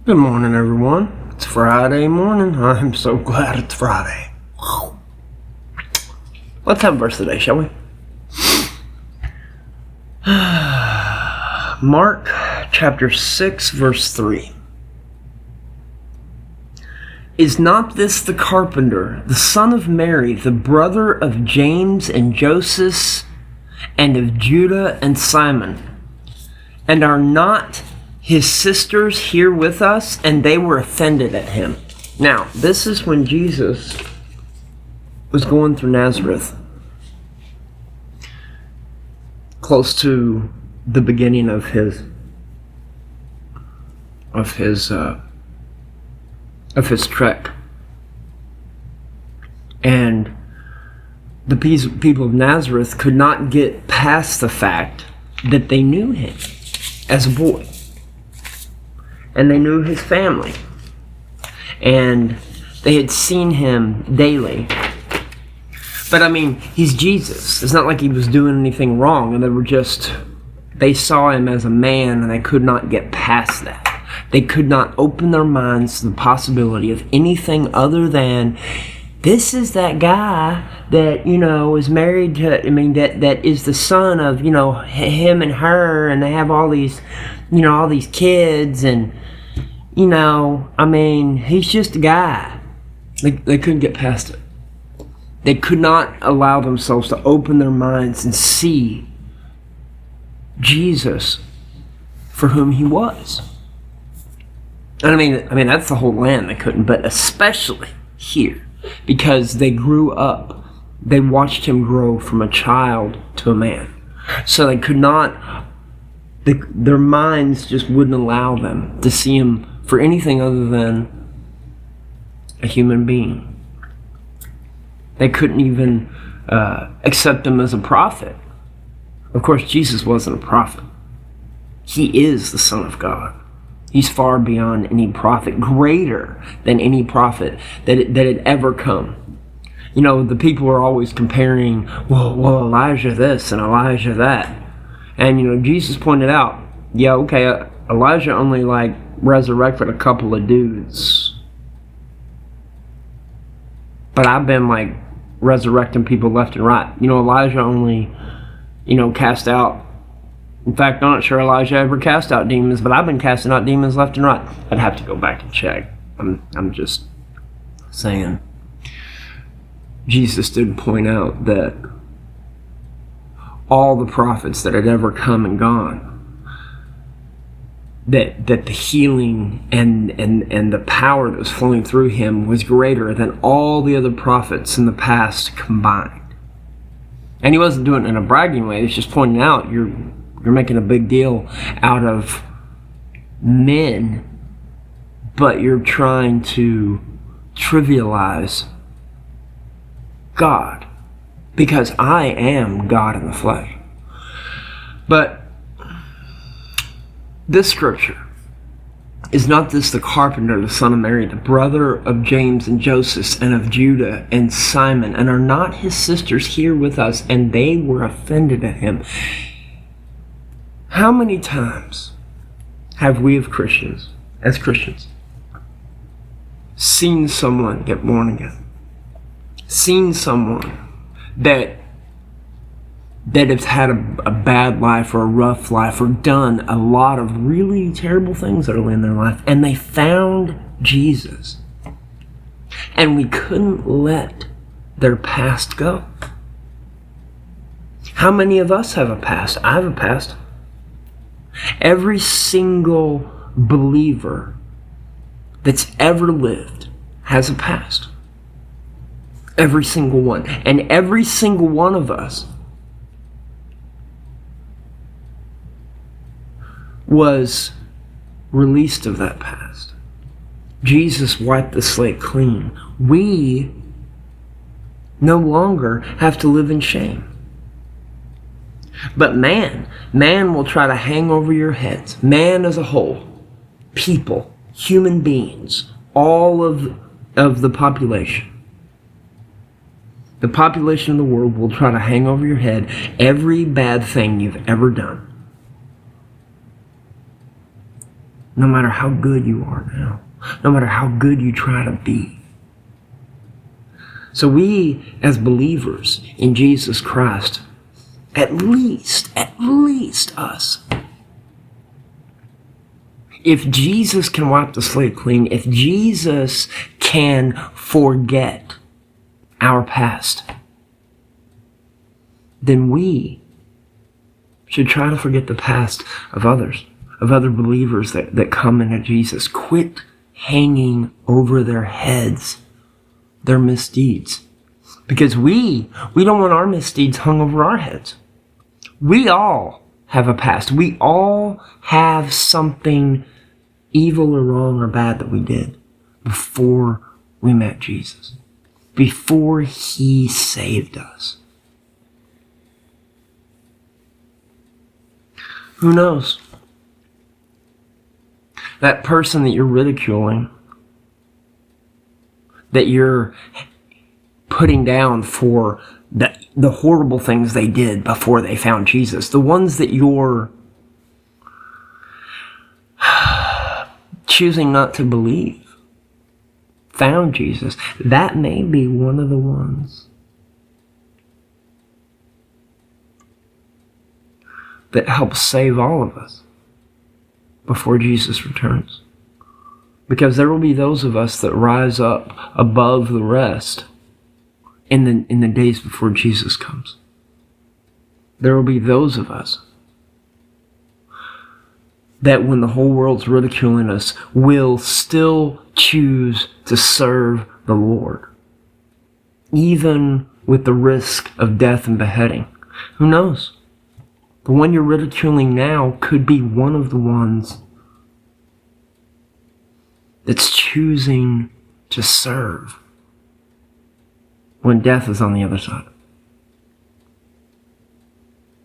Good morning, everyone. It's Friday morning. I'm so glad it's Friday. Let's have a verse today, shall we? Mark chapter 6, verse 3. Is not this the carpenter, the son of Mary, the brother of James and Joseph, and of Judah and Simon? And are not his sisters here with us? And they were offended at him. Now, this is when Jesus was going through Nazareth, close to the beginning of his trek. And the people of Nazareth could not get past the fact that they knew him as a boy. And they knew his family. And they had seen him daily. But I mean, he's Jesus. It's not like he was doing anything wrong. And they saw him as a man and they could not get past that. They could not open their minds to the possibility of anything other than, this is that guy that, is married to, that is the son of, him and her, and they have all these, all these kids, and, he's just a guy. They couldn't get past it. They could not allow themselves to open their minds and see Jesus for whom he was. And that's the whole land they couldn't, but especially here. Because they grew up, they watched him grow from a child to a man. So they could not, their minds just wouldn't allow them to see him for anything other than a human being. They couldn't even accept him as a prophet. Of course, Jesus wasn't a prophet. He is the Son of God. He's far beyond any prophet, greater than any prophet that had ever come. The people are always comparing, well, Elijah this and Elijah that. And, Jesus pointed out, Elijah only, resurrected a couple of dudes. But I've been, resurrecting people left and right. Elijah only, cast out. In fact, I'm not sure Elijah ever cast out demons, but I've been casting out demons left and right. I'd have to go back and check. I'm just saying. Jesus did point out that all the prophets that had ever come and gone, that the healing and the power that was flowing through him was greater than all the other prophets in the past combined. And he wasn't doing it in a bragging way. He was just pointing out, you're making a big deal out of men, but you're trying to trivialize God, because I am God in the flesh. But this scripture, is not this the carpenter, the son of Mary, the brother of James and Joseph, and of Judah and Simon, and are not his sisters here with us? And they were offended at him. How many times have we as Christians, seen someone get born again? Seen someone that has had a bad life or a rough life or done a lot of really terrible things early in their life, and they found Jesus. And we couldn't let their past go. How many of us have a past? I have a past. Every single believer that's ever lived has a past. Every single one. And every single one of us was released of that past. Jesus wiped the slate clean. We no longer have to live in shame. But man will try to hang over your heads. Man as a whole, people, human beings, all of the population. The population of the world will try to hang over your head every bad thing you've ever done. no matter how good you are now, no matter how good you try to be. So we, as believers in Jesus Christ, at least us, if Jesus can wipe the slate clean, if Jesus can forget our past, then we should try to forget the past of others, of other believers that come into Jesus. Quit hanging over their heads their misdeeds. Because we don't want our misdeeds hung over our heads. We all have a past. We all have something evil or wrong or bad that we did before we met Jesus, before he saved us. Who knows? That person that you're ridiculing, that you're putting down for the horrible things they did before they found Jesus, the ones that you're choosing not to believe found Jesus, that may be one of the ones that helps save all of us before Jesus returns. Because there will be those of us that rise up above the rest in the days before Jesus comes. There will be those of us that when the whole world's ridiculing us, will still choose to serve the Lord, even with the risk of death and beheading. Who knows? The one you're ridiculing now could be one of the ones that's choosing to serve when death is on the other side.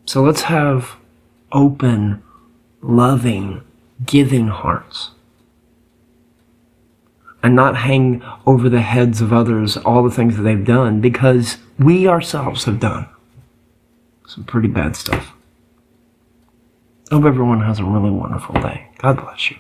So let's have open, loving, giving hearts, and not hang over the heads of others all the things that they've done, because we ourselves have done some pretty bad stuff. I hope everyone has a really wonderful day. God bless you.